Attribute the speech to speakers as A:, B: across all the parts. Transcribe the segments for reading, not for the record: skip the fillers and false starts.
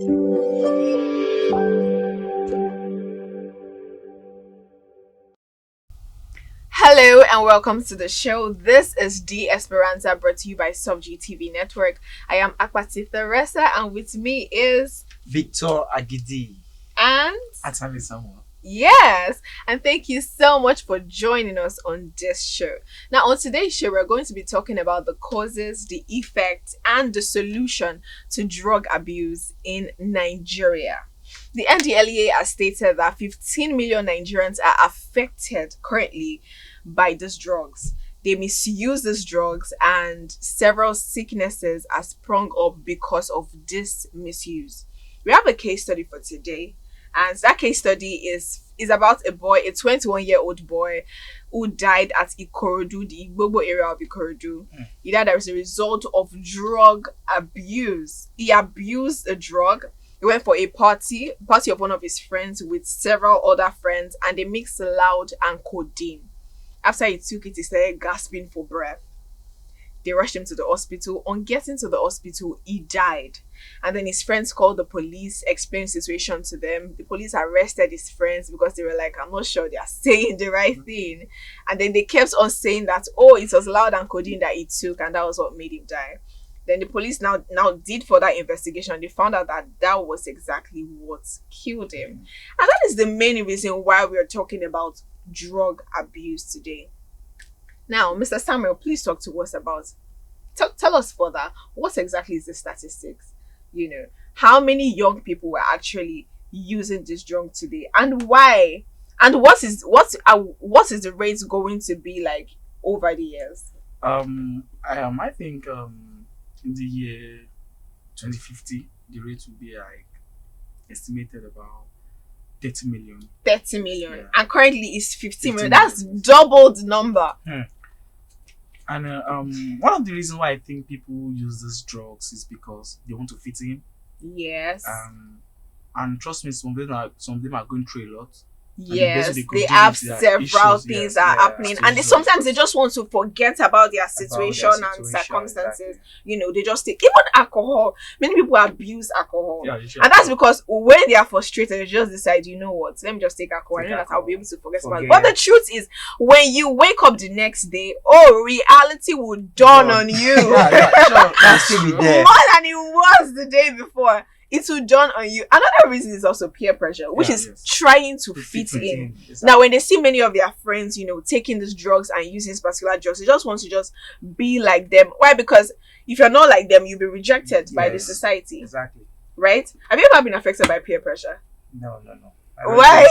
A: Hello and welcome to the show. This is D Esperanza, brought to you by SubG TV Network. I am Akpati Theresa, and with me is
B: Victor Agidi
A: and
B: Atali Samuel.
A: Yes, and thank you so much for joining us on this show. Now, on today's show, we're going to be talking about the causes, the effects, and the solution to drug abuse in Nigeria. The NDLEA has stated that 15 million Nigerians are affected currently by these drugs. They misuse these drugs, and several sicknesses are sprung up because of this misuse. We have a case study for today, and that case study is about a 21-year-old boy who died at Ikorodu, the Igbobo area of Ikorodu. He died as a result of drug abuse. He abused a drug. He went for a party of one of his friends with several other friends, and they mixed loud and codeine. After he took it, he started gasping for breath. They rushed him to the hospital. On getting to the hospital, he died. And then his friends called the police, explained the situation to them. The police arrested his friends because they were like, I'm not sure they are saying the right thing. And then they kept on saying that, it was loud and codeine that he took, and that was what made him die. Then the police now did further investigation. They found out that was exactly what killed him. And that is the main reason why we are talking about drug abuse today. Now, Mr. Samuel, please talk to us about, tell us further, what exactly is the statistics? How many young people were actually using this drug today, and why? And what is the rate going to be like over the years?
B: I think in the year 2050, the rate will be like estimated about 30 million.
A: 30 million. Yeah. And currently it's 15 million. That's
B: million.
A: Double the number.
B: And one of the reasons why I think people use these drugs is because they want to fit in.
A: Yes.
B: And trust me, some of them are going through a lot.
A: Yes, they have several things that are happening, and sometimes they just want to forget about their situation and circumstances. Exactly. They just take even alcohol. Many people abuse alcohol, and that's because when they are frustrated, they just decide, you know what, let me just take alcohol. I know that I'll be able to forget about it. But the truth is, when you wake up the next day, reality will dawn on you.
B: Sure.
A: More than it was the day before. It will dawn on you. Another reason is also peer pressure, which is trying to fit in. Exactly. Now, when they see many of their friends, taking these drugs and using these particular drugs, they just want to just be like them. Why? Because if you're not like them, you'll be rejected by the society.
B: Exactly.
A: Right? Have you ever been affected by peer pressure?
B: No.
A: Why?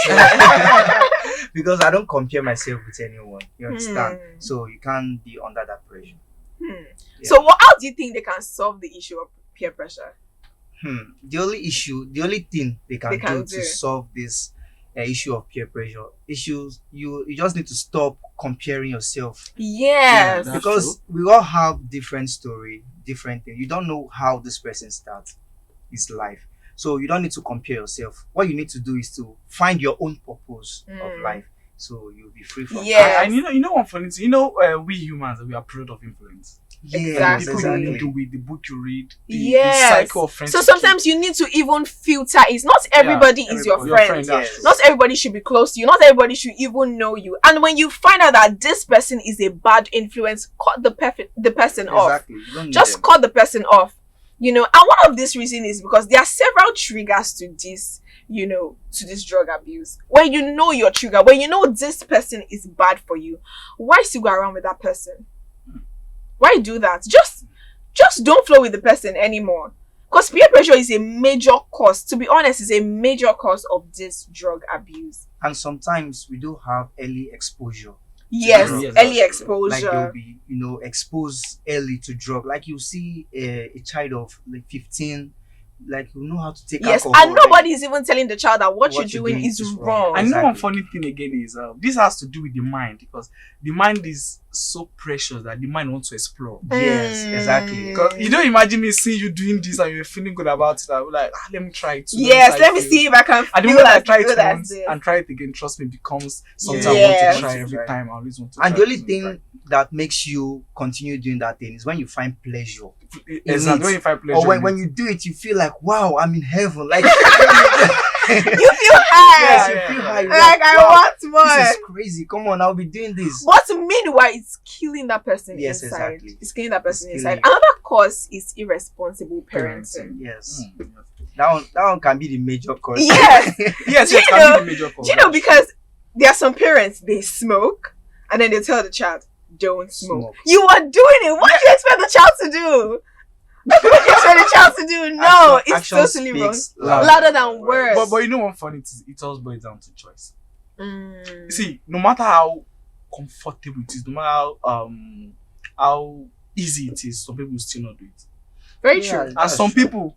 B: Because I don't compare myself with anyone. You understand? So you can't be under that pressure.
A: Yeah. So how do you think they can solve the issue of peer pressure?
B: The only thing they can do to solve this issue of peer pressure you just need to stop comparing yourself.
A: Yes.
B: Because we all have different story, different thing. You don't know how this person starts his life, so you don't need to compare yourself. What you need to do is to find your own purpose of life, so you'll be free from
A: that.
B: And one funny thing, we humans, we are product of influence.
A: Yes,
B: people you do with the book you read, the cycle of friendship.
A: So sometimes you need to even filter it. Not everybody is your friend. Not everybody should be close to you. Not everybody should even know you. And when you find out that this person is a bad influence, cut the person off. Just cut the person off. And one of this reason is because there are several triggers to this, to this drug abuse. When you know your trigger, when you know this person is bad for you, why still go around with that person? Why do that? Just don't flow with the person anymore. Because peer pressure is a major cause. To be honest, is a major cause of this drug abuse.
B: And sometimes we do have early exposure.
A: Yes, early exposure.
B: Like they'll be, exposed early to drug. Like you see a child of like 15, like you know how to take alcohol.
A: And nobody is even telling the child that what you're doing is wrong.
B: And one funny thing again is this has to do with the mind, because the mind is so precious that the mind wants to explore. Yes, exactly.
C: Because you don't imagine me seeing you doing this and you're feeling good about it. I'm like, let me try it.
A: Yes, let me see if I can.
C: I don't want to try it once and try it again. Trust me, it becomes something I want to try every time. I always want to.
B: And the only thing that makes you continue doing that thing is when you find pleasure
C: exactly when you find pleasure.
B: Or when,
C: in
B: when
C: it.
B: you do it, you feel like, wow, I'm in heaven. Like,
A: You feel high.
B: yes, you
C: yeah,
B: feel
C: yeah.
B: high. You're
A: Like, I
B: wow,
A: want
B: this
A: more.
B: is crazy. Come on, I'll be doing this.
A: But meanwhile, it's killing that person
B: Yes,
A: inside.
B: exactly.
A: It's killing that person
B: It's
A: inside.
B: killing.
A: Another cause is irresponsible parenting.
B: Yes.
C: Mm.
B: That one can be the major cause.
A: Yes.
C: Yes,
A: Do you
C: yes, can
A: know-
C: be the major cause.
A: Do you know, because there are some parents, they smoke and then they tell the child, don't smoke.
B: Smoke.
A: You are doing it. What do you expect the child to do? What do you expect the child to do? No, it's
B: Action
A: totally wrong.
B: speaks
A: Louder than words.
C: But you know what funny it is? It all boils down to choice.
A: Mm.
C: You see, no matter how comfortable it is, no matter how easy it is, some people still not do it.
A: Very
B: Yeah,
A: true.
C: And
B: that's
C: some
B: true.
C: people,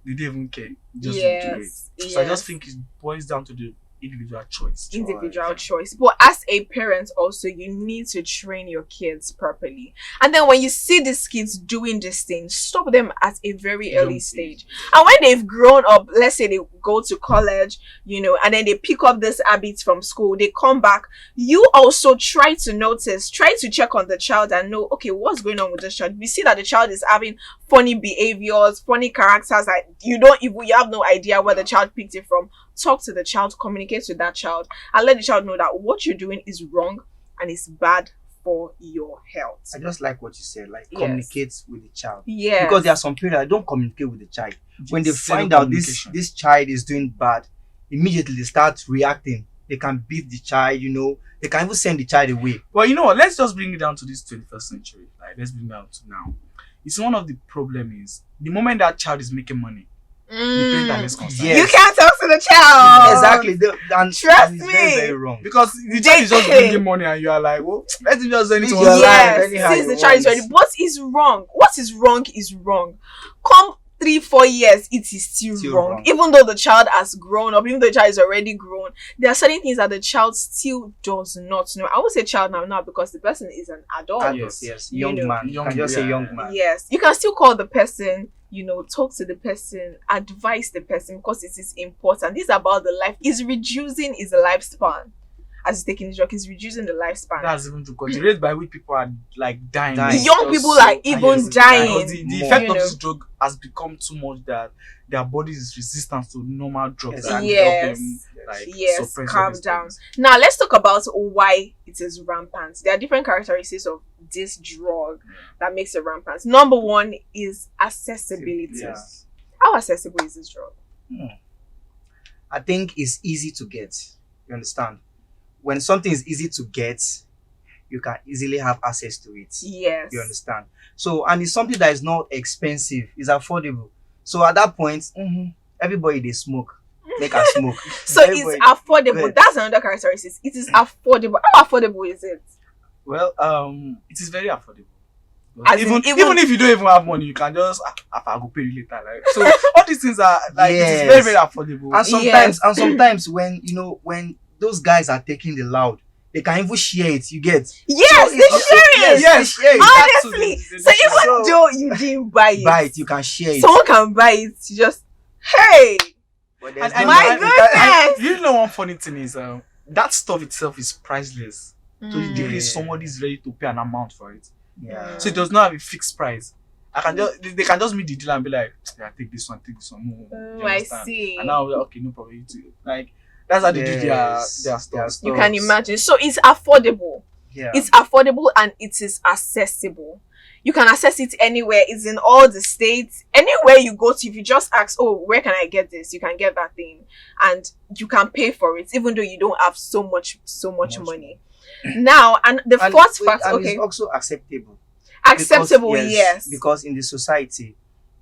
C: they don't even care. They just don't do it.
A: Yes.
C: So I just think it boils down to the individual choice.
A: Individual choice. But as a parent also, you need to train your kids properly. And then when you see these kids doing this thing, stop them at a very early stage. And when they've grown up, let's say they go to college, and then they pick up this habits from school, they come back, you also try to notice, try to check on the child and know, okay, what's going on with this child? We see that the child is having funny behaviors, funny characters that you have no idea where the child picked it from. Talk to the child, communicate with that child, and let the child know that what you're doing is wrong and it's bad for your health.
B: I just like what you said, like
A: Yes.
B: communicate with the child.
A: Yeah.
B: Because there are some parents that don't communicate with the child. When they
C: Zero
B: find out this
C: communication.
B: this child is doing bad, immediately they start reacting. They can beat the child, they can even send the child away.
C: Well, you know what? Let's just bring it down to this 21st century. Like, let's bring it down to now. It's one of the problem is the moment that child is making money, the parent is concerned.
B: Yes.
A: You can't talk to the child.
B: Exactly. And
A: Trust
B: and it's very,
A: me.
B: very wrong.
C: Because the child is just bringing money and you are like, well, let him just do anything.
B: Live your life
A: Yes,
B: anyhow
A: since
B: you
A: the child is
B: want.
A: ready. What is wrong? What is wrong is wrong. Come 3-4 years, it is still wrong.
B: wrong.
A: Even though the child has grown up, even though the child is already grown, there are certain things that the child still does not know. I won't say child now because the person is an adult.
B: Adults, yes. Young man. You can just say young man.
A: Yes, you can still call the person, talk to the person, advise the person because it is important. This is about the life. It's reducing his lifespan. As he's taking the drug, it's reducing the lifespan.
C: That's even true. Because the rate by which people are like dying.
B: Dying.
C: is
A: Young
C: just
A: people
C: so
A: are even
C: highest.
A: dying.
C: Because the
B: More.
C: effect of this drug has become too much that their body is resistant to normal drugs and help
A: Yes.
C: them like
A: Yes,
C: suppress all
A: calm
C: these
A: down.
C: things.
A: Now let's talk about why it is rampant. There are different characteristics of this drug that makes it rampant. Number one is accessibility.
B: Yes.
A: How accessible is this drug?
B: I think it's easy to get. You understand? When something is easy to get, you can easily have access to it.
A: Yes.
B: You understand? So, and it's something that is not expensive, it's affordable. So at that point, everybody they smoke. They can smoke.
A: So
B: Everybody-
A: it's affordable.
B: Good.
A: That's another characteristic. It is affordable. How affordable is it?
C: Well, it is very affordable.
A: As in,
C: Even if you don't even have money, you can just I go pay you later. Like, so all these things are like it is very,
B: Yes.
C: very affordable.
B: And sometimes when those guys are taking the loud, they can even share it. You get
A: Yes,
B: So
A: they
B: it's-
A: share it.
B: Yes, they share it.
A: Honestly.
C: That's
A: So
C: what
A: even
B: So-
A: though you didn't buy it,
B: Buy it, you can share it.
A: someone can buy it. You just, hey,
B: But there's
C: And
B: no-
A: my
C: and-
A: goodness.
C: and you know one funny thing is that stuff itself is priceless. To the degree
B: Yeah.
C: somebody is ready to pay an amount for it.
B: Yeah.
C: So it does not have a fixed price. I can just they can just meet the dealer and be like, yeah, take this one. You
A: Oh, I
C: understand?
A: see.
C: And now okay, no problem. Like that's how they do
B: Yes.
C: their stuff.
A: You can imagine. So it's affordable.
B: Yeah.
A: It's affordable and it is accessible. You can access it anywhere. It's in all the states. Anywhere you go to, if you just ask, oh, where can I get this? You can get that thing. And you can pay for it, even though you don't have so much money. Now, and the
B: And
A: first
B: wait,
A: fact,
B: and
A: okay,
B: it's also acceptable.
A: acceptable,
B: Because,
A: yes.
B: Because in the society,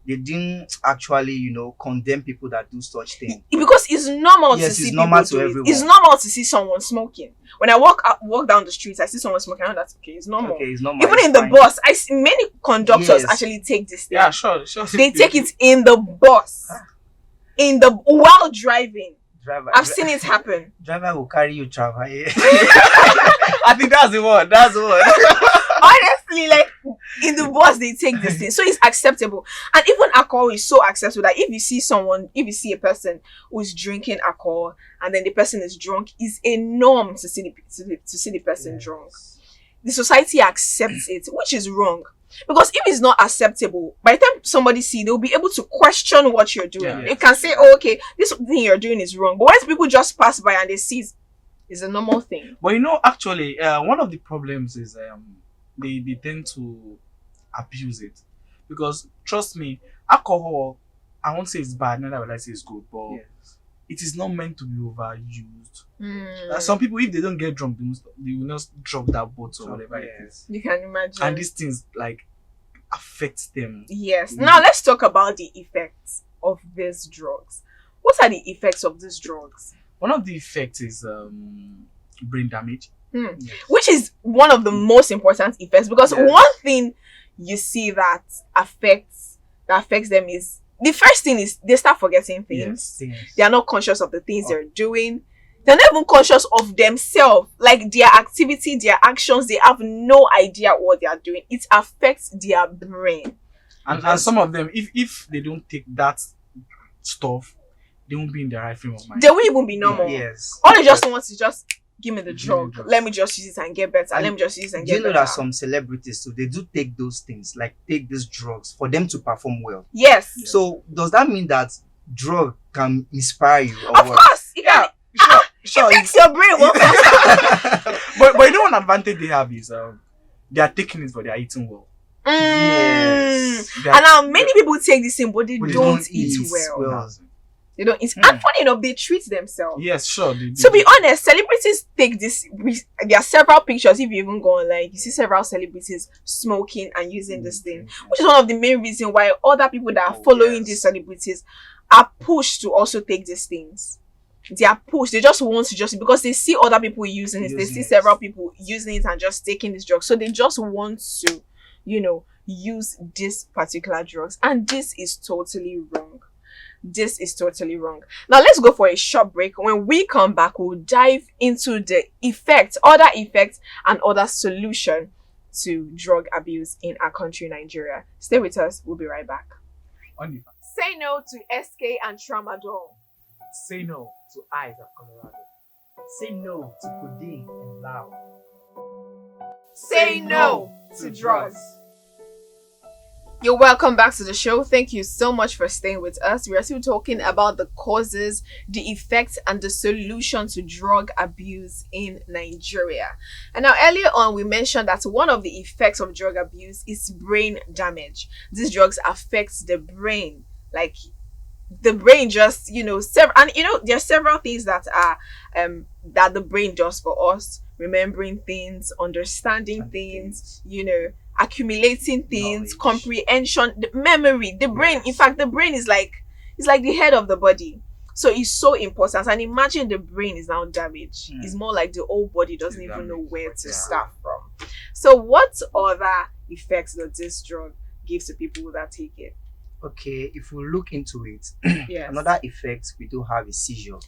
B: they didn't actually, condemn people that do such things.
A: Because it's normal
B: Yes,
A: to
B: it's
A: see
B: normal
A: people
B: to
A: do
B: everyone.
A: it. It's normal to see someone smoking. When I walk down the streets, I see someone smoking. I know that's okay. It's normal.
B: Okay, it's normal.
A: Even
B: it's
A: in the
B: fine.
A: bus, I see many conductors
B: Yes.
A: actually take this thing.
C: Yeah, sure.
A: They take it in the bus, while driving. I've seen it happen.
B: Driver will carry you travel.
C: I think that's the one. That's the one.
A: Honestly, like in the bus, they take this thing, so it's acceptable. And even alcohol is so acceptable that if you see a person who is drinking alcohol and then the person is drunk, it's a norm to see the person drunk. The society accepts it, which is wrong. Because if it's not acceptable, by the time somebody see, they'll be able to question what you're doing.
C: Yeah.
A: They can say, oh, okay, this thing you're doing is wrong. But once people just pass by and they see it's a normal thing.
C: But actually, one of the problems is they tend to abuse it, because trust me, alcohol, I won't say it's bad, neither will I say it's good, but it is not meant to be overused. Some people, if they don't get drunk, they will not drop that bottle or whatever it is.
A: You can imagine.
C: And these things like affect them.
A: Yes. Now let's talk about the effects of these drugs. What are the effects of these drugs?
C: One of the effects is brain damage.
A: Which is one of the most important effects, because one thing you see that affects them is, the first thing is they start forgetting things. They are not conscious of the things they're doing. They're not even conscious of themselves, like their activity, their actions. They have no idea what they are doing. It affects their brain.
C: And some of them, if they don't take that stuff, they won't be in the right frame of mind.
A: They won't even be normal. All they just want is just give me the drug. Let me just use it and get better. Let me just use it and get better.
B: Do you know that some celebrities too, they do take those things, like take these drugs for them to perform well?
A: Yes.
B: So does that mean that drug can inspire you? Or
A: of course, it can.
C: Sure,
A: it makes your brain work faster.
C: but you know one advantage they have is they are taking it, but they are eating well.
B: Yes.
A: And now many people take this in, but they don't eat well. They don't eat. And funny enough, they treat themselves.
C: Yes, sure.
A: To be honest, celebrities take this. There are several pictures. If you even go online, you see several celebrities smoking and using this thing, which is one of the main reasons why other people that are following these celebrities are pushed to also take these things. They are pushed. They just want to because they see other people using it. They see several people using it and just taking this drug. So they just want to, use these particular drugs. And this is totally wrong. This is totally wrong. Now let's go for a short break. When we come back, we'll dive into the other effects and other solution to drug abuse in our country, Nigeria. Stay with us. We'll be right back. Say no to SK and Tramadol.
C: Say no to Eyes of Colorado.
B: Say no to codeine and loud.
A: Say no to drugs. You're welcome back to the show. Thank you so much for staying with us. We are still talking about the causes, the effects, and the solution to drug abuse in Nigeria. And now earlier on, we mentioned that one of the effects of drug abuse is brain damage. These drugs affect the brain, like the brain just, there are several things that are that the brain does for us. Remembering things, understanding things, accumulating things, knowledge, comprehension, the memory, the brain. In fact, the brain is like the head of the body. So it's so important. And imagine the brain is now damaged. It's more like the whole body doesn't even know where to start from. So what other effects does this drug give to people that take it?
B: Okay, if we look into it, another effect we do have is seizure.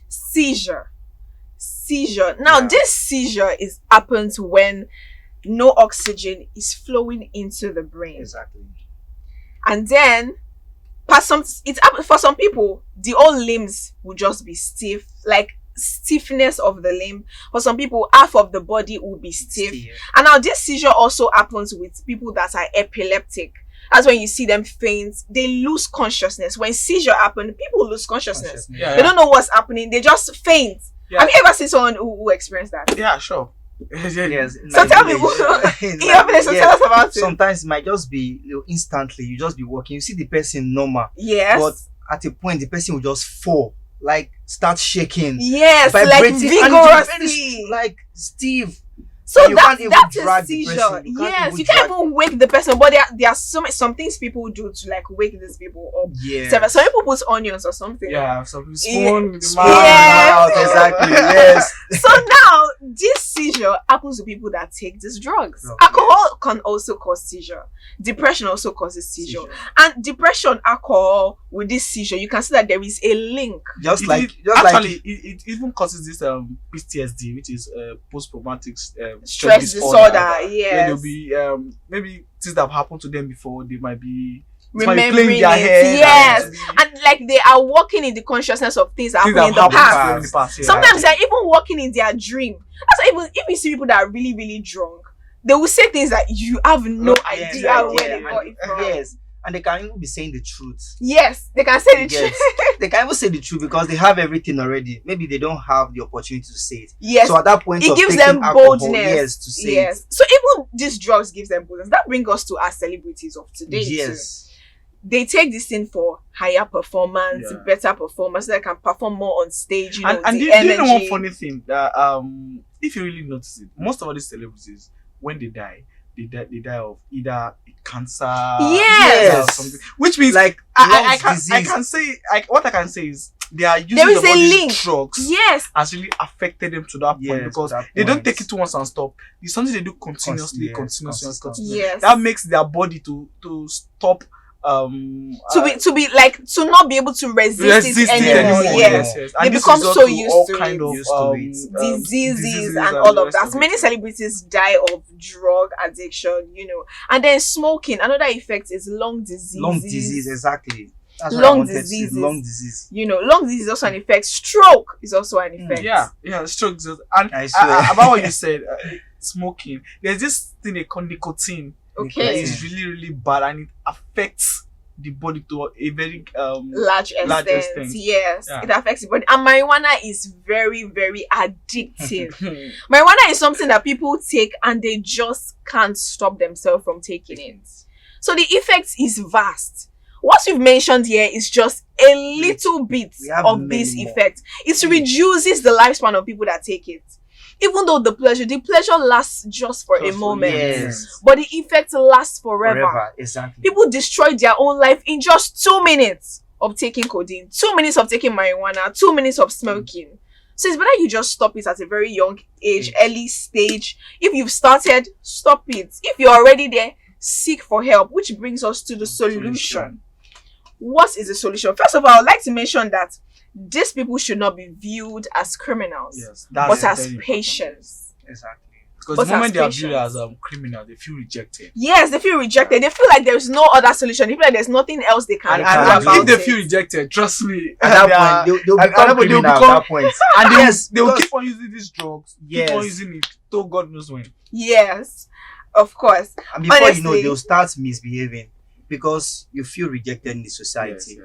B: Now this seizure happens when no oxygen is flowing into the brain. Exactly.
A: And then for some people, the whole limbs will just be stiff, like stiffness of the limb. For some people, half of the body will be stiff. And now this seizure also happens with people that are epileptic. That's when you see them faint, they lose consciousness. When seizure happens, people lose consciousness. They don't know what's happening, they just faint. Have you ever seen someone who experienced that?
C: Yeah, sure.
B: Yes.
A: So tell me, tell us about it.
B: Sometimes it might just be instantly, you just be walking, you see the person normal.
A: Yes.
B: But at a point, the person will just fall, like start shaking.
A: Yes, like vigorously.
B: Like Steve.
A: So that's a seizure. Yes, you can't even wake the person. But there are some things people do to like wake these people up.
B: Yeah.
A: Some people put onions or something.
C: Yeah, some people spoon with the
B: mouth. Exactly. Yes.
A: So now this seizure happens to people that take these drugs. Alcohol can also cause seizure. Depression also causes seizure. And depression, alcohol, with this seizure, you can see that there is a link.
C: It even causes this PTSD, which is post-traumatic
A: stress disorder. Yes.
C: Yeah, there'll be maybe things that have happened to them before. They might be
A: remembering
C: in their head.
A: Yes, and like they are walking in the consciousness of things that happened in the past. Sometimes they're even walking in their dream. That's why even if you see people that are really, really drunk, They will say things that you have no
B: Yes,
A: idea
B: yeah,
A: where they
B: and-
A: got it from.
B: yes, and they can even be saying the truth.
A: Yes, they can say the
B: Yes,
A: truth.
B: they can even say the truth because they have everything already. Maybe they don't have the opportunity to say it.
A: Yes,
B: So at that point,
A: it
B: of
A: gives
B: taking
A: them
B: alcohol,
A: boldness.
B: yes, to say
A: Yes. So even these drugs gives them boldness. That brings us to our celebrities of
B: it.
A: today too.
B: Yes.
A: They take this thing for higher performance,
C: Yeah.
A: better performance, so they can perform more on stage. You know,
C: And
A: the
C: do
A: energy.
C: you know one funny thing that if you really notice it, most of all these celebrities when they die of either cancer,
A: Yes.
C: or something. Which means
B: Like
C: I
B: lungs
C: can
B: disease.
C: say what I can say is they are using
A: There is
C: the
A: a
C: body's
A: link.
C: drugs
A: Yes,
C: has really affected them to that point
B: Yes,
C: because
B: to that
C: they don't
B: point.
C: take it once and stop. It's something they do continuously,
B: Yes,
C: continuously, and
B: consistent.
C: continuously.
A: yes.
C: That makes their body to stop
A: to be like to not be able to resist,
C: resist
A: it
C: it
A: anymore.
C: anymore.
A: Yes.
C: Yes.
A: They
C: And this
A: become
C: results
A: so
C: to
A: used
C: all
A: to
C: kind
A: it.
C: of
B: Used to it.
A: Diseases and
C: the
A: all of
C: rest
A: that.
C: of
A: Many
C: it.
A: celebrities die of drug addiction, you know. And then smoking. Another effect is lung disease.
B: Lung disease, exactly. That's what
A: Lung
B: I wanted to say,
A: diseases.
B: lung disease.
A: You know, lung disease is also an effect. Stroke is also an effect.
C: Yeah, strokes. And
B: I swear.
C: about what you said, smoking. There's this thing they call nicotine that
A: Okay.
C: is really, really bad, and it affects the body to a very
A: Large
C: Large
A: extent.
C: extent.
A: Yes.
C: Yeah.
A: It affects the body. And marijuana is very, very addictive. Marijuana is something that people take and they just can't stop themselves from taking it. So the effect is vast. What we've mentioned here is just a little bit
B: We have
A: of
B: many
A: this
B: more.
A: effect. It reduces the lifespan of people that take it. Even though the pleasure lasts just for a
C: Just for
A: moment.
B: Yes.
A: But the effect lasts forever.
B: Exactly.
A: People destroy their own life in just 2 minutes of taking codeine, 2 minutes of taking marijuana, 2 minutes of smoking. So it's better you just stop it at a very young age, early stage. If you've started, stop it. If you're already there, seek for help, which brings us to the solution. What is the solution? First of all, I'd like to mention that these people should not be viewed as criminals,
C: Yes,
A: but
C: that's
A: as
C: very important.
A: patients.
B: Exactly.
C: Because
A: but
C: the moment
A: as
C: they are viewed
A: patients.
C: as criminals, they feel rejected.
A: Yes, they feel rejected. They feel like there's no other solution. They feel like there's nothing else they can
C: And,
A: do
B: and
A: about
C: if they
A: it.
C: feel rejected, trust me,
B: At
C: they are-
B: that point, they'll
C: and-
B: become
C: and they'll
B: criminal
C: become-
B: at that point.
C: and they will
B: because-
C: keep on using these drugs,
B: Yes.
C: keep on using it till God knows when.
A: Yes, of course.
B: And before you know,
A: Honestly.
B: they'll start misbehaving because you feel rejected in the society,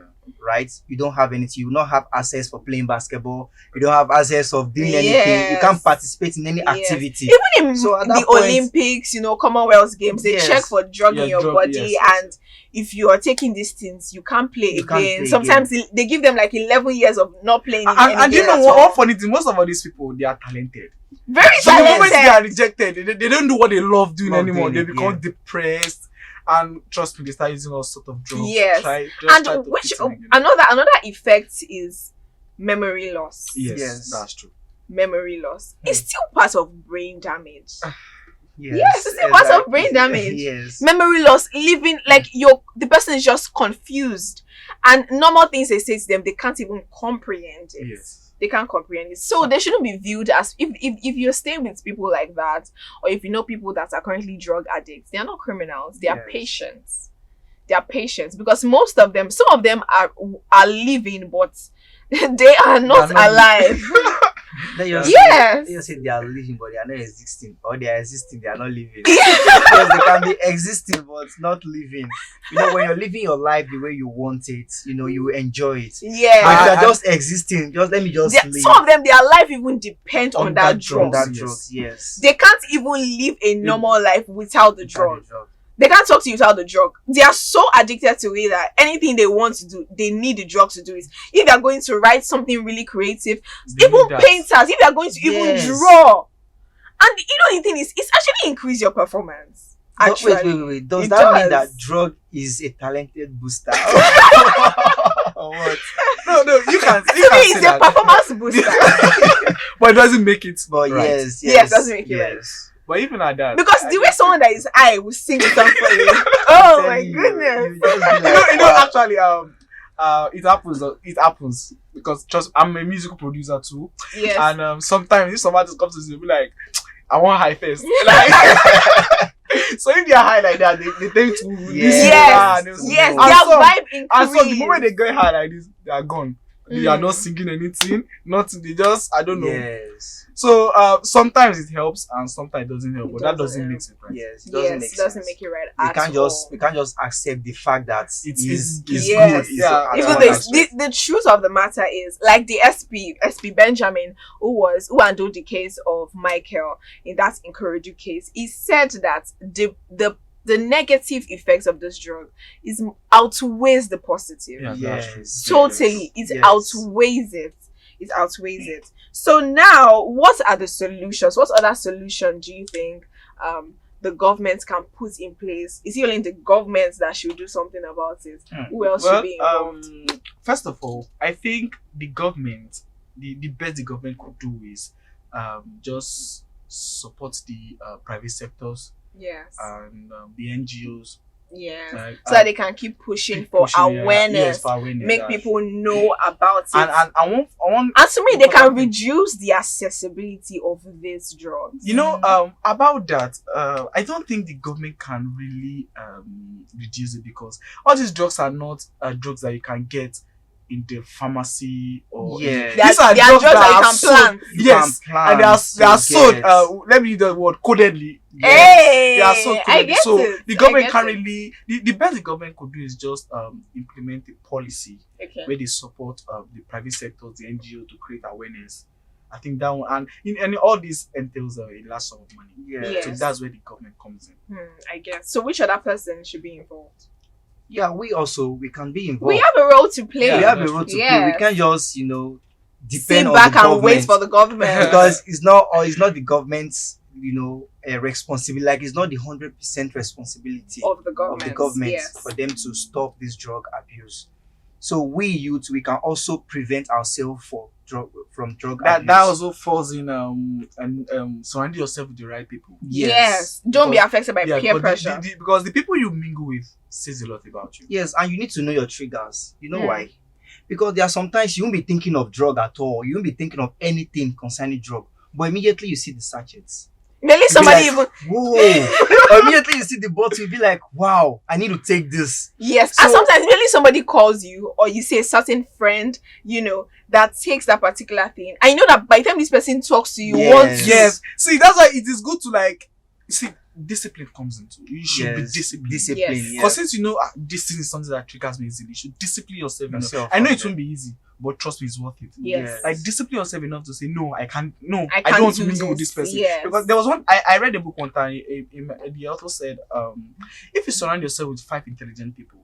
B: right? You don't have anything. You don't have access for playing basketball. You don't have access of doing anything. You
A: Yes.
B: can't participate in any
A: Yes.
B: activity.
A: Even in
B: So at
A: the
B: that point-
A: Olympics, you know, Commonwealth Games, they
B: Yes.
A: check for drug
C: Yeah,
A: in your
C: drug,
A: body,
C: yes, yes,
A: and if you are taking these things, you can't play
B: You can't
A: again.
B: play
A: Sometimes they give them like 11 years of not playing. in any
C: And you
A: game
C: know
A: at
C: what?
A: all.
C: One funny thing, most of all these people, they are talented.
A: Very
C: So the moment they
A: talented.
C: are rejected, they don't do what they love doing
B: Love
C: anymore.
B: doing
C: They
B: it,
C: become
B: yeah.
C: depressed, and trust me, they start using all sort of drugs.
A: Yes.
C: Try
A: And
C: to
A: which
C: fit in again.
A: another effect is memory loss.
C: Yes, that's true.
A: Memory loss. It's still part of brain damage. Yes, it's a part of brain damage.
B: Yes.
A: Memory loss, living like the person is just confused, and normal things they say to them, they can't even comprehend it.
C: Yes.
A: They can't comprehend it. So they shouldn't be viewed as if you're staying with people like that, or if you know people that are currently drug addicts, they are not criminals. They are
B: Yes.
A: patients. They are patients because some of them are living, but they are not
C: not
A: alive.
B: They just
A: Yes.
B: They just say they are living, but they are not existing, or they are existing, they are not living. Yes, they can be existing, but not living. You know, when you're living your life the way you want it, you know, you enjoy it. But
A: Yeah.
B: if you're just existing, let me just live.
A: Some of them, their life even depend on that
C: drug.
A: drug.
B: That
C: Yes.
B: drugs, yes.
A: They can't even live a normal life without the
B: Without
A: drug.
B: the drug.
A: They can't talk to you without the drug. They are so addicted to it that anything they want to do, they need the drug to do it. If they're going to write something really creative,
C: They
A: even
C: need that.
A: painters, if they're going to
B: Yes.
A: even draw. And you know the thing is, it's actually increase your performance.
B: No,
A: Actually.
B: wait. Does
A: It
B: that mean
A: does.
B: that drug is a talented booster? Or what?
C: No, you can't.
A: To
C: You
A: me,
C: can't
A: it's
C: say
A: a
C: that.
A: performance booster.
C: But it doesn't make it.
B: But
C: right.
B: yes,
A: doesn't make it right.
B: yes.
C: But even at that,
A: Because the way someone that is high will sing a song for you. Oh my
B: Telling you,
A: goodness.
B: you just be like,
C: you know, actually, it happens because I'm a musical producer too,
A: Yes.
C: and sometimes if somebody just comes to me, they'll be like, I want high first. Like, so if they are high like that, they tend to
B: Yes.
A: Yes.
C: and they'll-
A: Yes,
C: and
A: their
C: some-
A: vibe increase.
C: and so the moment they get high like this, they are gone. They are not singing anything. Nothing. They just, I don't know.
B: Yes.
C: So sometimes it helps and sometimes it doesn't help.
A: It
C: But that
A: doesn't
C: doesn't
A: help.
C: make sense, right?
B: Yes. It
A: Yes, it doesn't
B: sense.
A: make it right
B: We
A: at
B: can't
A: all.
B: just accept the fact that
C: It's
B: is
A: yes.
B: good.
C: Yeah.
B: At
A: Even
B: all
A: though
B: aspects.
A: the truth of the matter is, like the SP Benjamin, who handled the case of Michael in that Encourage case, he said that the negative effects of this drug is outweighs the positive.
C: Yeah, that's true.
B: Yes.
A: Totally, it
B: Yes.
A: outweighs it. It outweighs it. So now, what are the solutions? What other solution do you think the government can put in place? Is it only the government that should do something about it? Who else should be involved?
C: First of all, I think the government, the best the government could do is just support the private sectors
A: Yes.
C: and the NGOs.
A: Yes.
C: Like,
A: So that they can keep pushing for awareness.
C: Yes, for awareness.
A: Make people know about it.
C: And I want
A: And to me, they can
C: important thing.
A: reduce the accessibility of these drugs.
C: You know, about that, I don't think the government can really reduce it because all these drugs are not drugs that you can get in the pharmacy or
B: Yeah.
A: They are drugs that you can
C: sold.
A: plant.
B: You
C: Yes,
B: can plan
C: and they are
B: to
C: sold.
B: get-
C: Let me use the word codedly.
A: Hey,
C: They are so
A: I
C: coded.
A: get
C: So
A: it.
C: the government
A: I get
C: can't
A: it.
C: really. The best the government could do is just implement a policy
A: Okay.
C: where they support the private sectors, the NGO to create awareness. I think that one and all this entails a large sum of money.
B: Yes.
C: So that's where the government comes in.
A: I guess. So which other person should be involved?
B: Yeah, we can be involved.
A: We have a role to play.
C: Yeah,
B: we have a
C: that's
B: role to
A: true.
B: play. We
A: Yes.
B: can't just,
A: Sit
B: depend on
A: back
B: the
A: and
B: government.
A: wait for the government.
B: Because it's not the government's, responsibility. Like it's not the 100% responsibility
A: of the
B: of
A: government.
B: the government
A: Yes.
B: for them to stop this drug abuse. So we youth, we can also prevent ourselves from drug
C: That
B: abuse.
C: that also falls in surrounding yourself with the right people.
A: Yes. Don't be
C: Because-
A: affected by
C: Yeah,
A: peer
C: because
A: pressure.
C: because the people you mingle with says a lot about you.
B: Yes, and you need to know your triggers. You know
A: Mm.
B: why? Because there are sometimes you won't be thinking of drug at all. You won't be thinking of anything concerning drug. But immediately you see the sachets.
A: Maybe somebody
B: like,
A: even
B: Whoa! Immediately you see the bottle, you'll be like, wow, I need to take this.
A: yes.
B: So-
A: And sometimes maybe somebody calls you or you see a certain friend, that takes that particular thing. I know that by the time this person talks to you,
B: Yes.
A: wants
C: Yes. See, that's why it is good to discipline comes into it. You should be
B: Yes,
C: disciplined.
B: discipline.
A: Yes.
B: Yeah.
C: Because since this thing is something that triggers me easily, you should discipline yourself enough.
B: Yourself,
C: I know it
B: okay.
C: won't be easy, but trust me, it's worth it.
A: Yes.
C: Like discipline yourself enough to say no, I can't. No,
A: I
C: I,
A: can't
C: don't want to
A: do
C: mingle with
A: this.
C: this person.
A: Yes.
C: Because there was one I read a book one time. The author said, if you surround yourself with 5 intelligent people,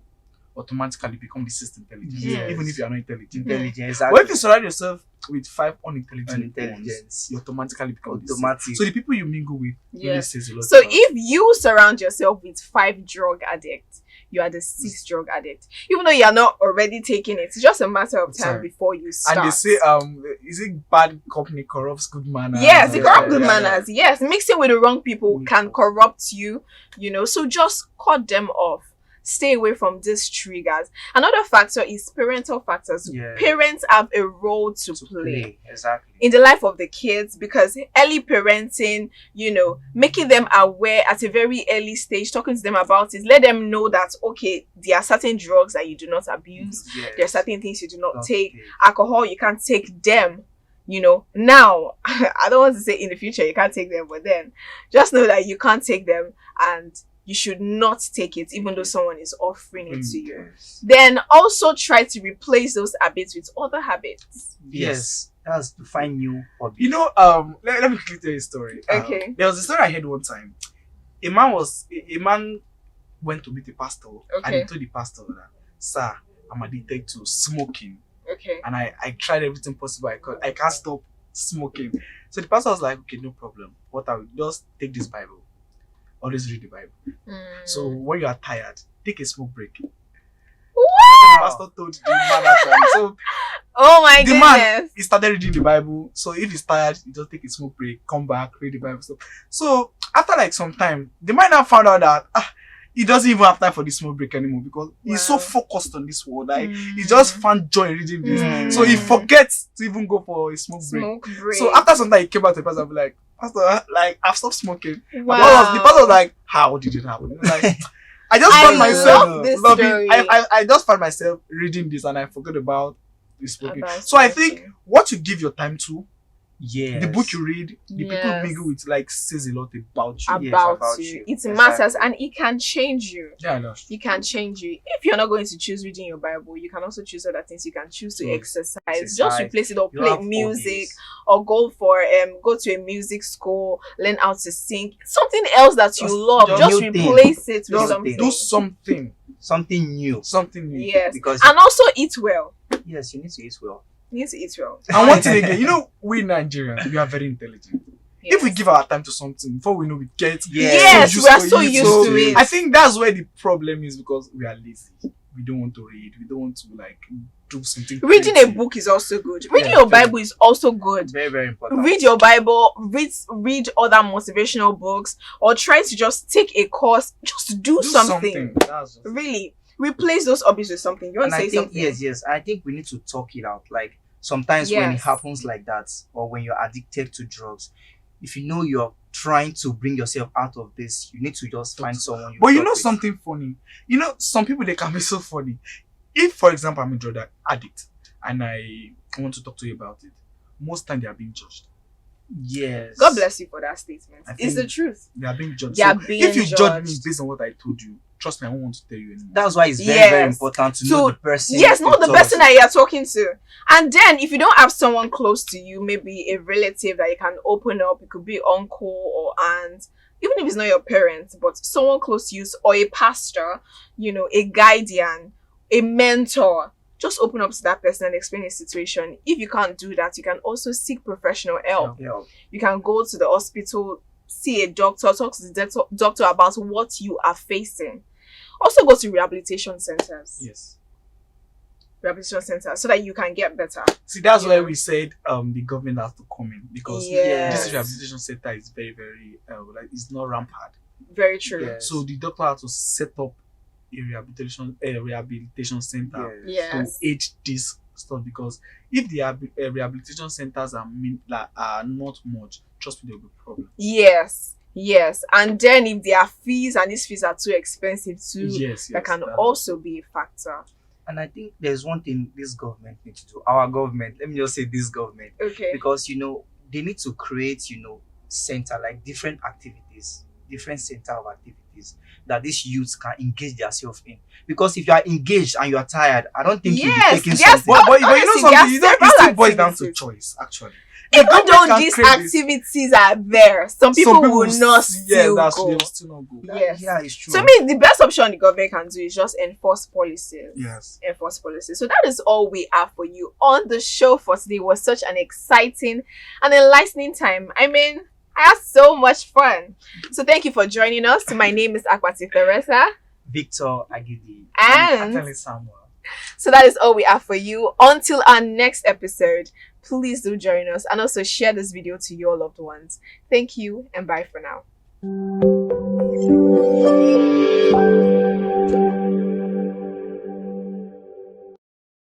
C: automatically become the 6th intelligent,
B: Yes.
C: even if you are not intelligent.
B: Intelligence.
C: But if you surround yourself with 5 unintelligent ones,
B: intelligence.
C: you automatically become the 6th.
B: Automatic.
C: So the people you mingle with really
A: Yes.
C: says a lot.
A: So
C: about
A: if you surround yourself with 5 drug addicts, you are the 6th drug addict. Even though you are not already taking it, it's just a matter of time
C: Sorry.
A: before you start.
C: and they say, is it bad company corrupts good manners?
A: yes, it corrupt good
C: Yeah.
A: manners. Yes, mixing with the wrong people can corrupt you, So just cut them off. Stay away from these triggers. Another factor is parental factors.
B: Yeah.
A: Parents have a role to play
B: Exactly.
A: in the life of the kids because early parenting, making them aware at a very early stage, talking to them about it, let them know that, okay, there are certain drugs that you do not abuse,
B: Yes.
A: there are certain things you do not
B: Don't
A: take. Alcohol, you can't take them. Now, I don't want to say in the future you can't take them, but then just know that you can't take them and you should not take it even though someone is offering it to you.
B: Yes.
A: Then also try to replace those habits with other habits.
B: Yes. That's to find new hobbies.
C: Let me quickly tell you a story.
A: Okay.
C: There was a story I heard one time. A man went to meet a pastor and
A: Okay.
C: he told the pastor that, sir, I'm addicted to smoking.
A: Okay.
C: And I tried everything possible I could. I can't stop smoking. So the pastor was like, okay, no problem. What I will just take this Bible. Always read the Bible. So when you are tired, take a smoke break. The
A: What?
C: pastor told the man that time. So
A: Oh my
C: the man,
A: goodness.
C: he started reading the Bible. So if he's tired, he just take a smoke break, come back, read the Bible. So after like some time, the man now found out that he doesn't even have time for the smoke break anymore because he's so
A: Wow.
C: focused on this word. Like he just found joy in reading this.
A: Mm.
C: So he forgets to even go for a smoke break.
A: Smoke break.
C: So after some time, he came back to the pastor and be like, Pastor, like I've stopped smoking.
A: wow.
C: The pastor was like, how did it happen? He was like, I just
A: I
C: found myself
A: love this
C: loving.
A: story.
C: I just found myself reading this and I forgot about is spoken.
A: About
C: So I think
A: something.
C: what you give your time to,
B: Yes.
C: the book you read, the people you
A: Yes.
C: mingle with, like says a lot about you.
B: Yes,
A: about,
B: about
A: you.
B: you.
A: It
B: Exactly.
A: matters, and it can change you.
C: Yeah, that's true.
A: It can change you. If you're not going to choose reading your Bible, you can also choose other things. You can choose to
C: True.
A: exercise. Just
B: Exercise.
A: replace it or
B: You
A: play
B: have
A: music
B: hobbies.
A: or go to a music school, learn how to sing. Something else that you
B: Just-
A: love.
B: just
A: Just
B: new thing.
A: replace it with
B: Just
A: something.
C: Do something.
B: Something new.
C: Something new.
A: Yes.
B: Because
A: And also eat well.
B: yes, you need to eat well.
A: You need to eat well.
C: And one thing again, you know, we Nigerians, we are very intelligent. If we
A: Yes.
C: give our time to something, before we know we get
A: Yes,
C: used
A: we are
C: to
A: so
C: it.
A: used
C: So
A: to it.
C: I think that's where the problem is, because we are lazy. We don't want to read. We don't want to like do something.
A: Reading a
C: creative.
A: book is also good. Reading
C: Yeah,
A: your
C: very-
A: Bible is also good.
B: Very, very important.
A: Read your Bible, read other motivational books, or try to just take a course. Just do,
C: Do
A: something.
C: That's just,
A: Really. Replace those hobbies with something. You want
B: And
A: to
B: I
A: say
B: think
A: something?
B: yes, I think we need to talk it out. Like sometimes when it
A: Yes.
B: happens like that, or when you're addicted to drugs, if you know you're trying to bring yourself out of this, you need to just find someone.
C: But you
B: talk
C: know
B: with.
C: something funny? You know, some people, they can be so funny. If, for example, I'm a drug addict and I want to talk to you about it, most time they are being judged.
B: Yes.
A: God bless you for that statement.
B: I
A: It's the
B: think-
A: truth.
C: They are being judged.
A: They are
C: So
A: being
C: if you judge me
A: judged.
C: based on what I told you, trust me, I won't want to tell you anymore.
B: That's why it's very, very
A: Yes.
B: important to
A: So,
B: know the person.
A: Yes, not
B: you
A: the
B: talk
A: person
B: to.
A: that you're talking to. And then if you don't have someone close to you, maybe a relative that you can open up, it could be uncle or aunt, even if it's not your parents, but someone close to you, or a pastor, a guardian, a mentor. Just open up to that person and explain the situation. If you can't do that, you can also seek professional help.
B: Yeah.
A: You can go to the hospital, see a doctor, talk to the doctor about what you are facing. Also go to rehabilitation centers.
C: Yes.
A: Rehabilitation centers so that you can get better.
C: See, that's why
A: Yeah.
C: we said the government has to come in, because
A: Yes.
C: this rehabilitation center is very, very like it's not rampant.
A: Very true.
B: Yes.
C: So the doctor has to set up a rehabilitation center
A: Yes.
C: to aid this stuff, because if the rehabilitation centers are not much, trust me, there will be problem.
A: Yes. Yes. And then if there are fees and these fees are too expensive too,
C: Yes,
A: that can
C: that's-
A: also be a factor.
B: And I think there's one thing this government needs to do. Our government, let me just say this government,
A: Okay.
B: because they need to create center, like different activities, different center of activities that these youths can engage themselves in. Because if you are engaged and you are tired, I don't think you'll
A: Yes,
B: be taking
A: yes,
B: something.
C: But you know
A: Honestly, there are
C: something, it
A: several
C: still boils down to
A: activities.
C: choice, actually.
A: Even
C: government
A: though
C: can
A: these
C: create this.
A: activities are there, some people will not still go.
C: They will still not go.
A: Yes.
B: Yeah, it's true.
A: To me, the best option the government can do is just enforce policies.
C: Yes.
A: Enforce policies. So that is all we have for you on the show for today. It was such an exciting and enlightening time. I mean, I had so much fun. So thank you for joining us. My name is Akwati Teresa.
B: Victor Agidi.
A: And
C: Actually, Samuel.
A: so that is all we have for you. Until our next episode, please do join us and also share this video to your loved ones. Thank you and bye for now.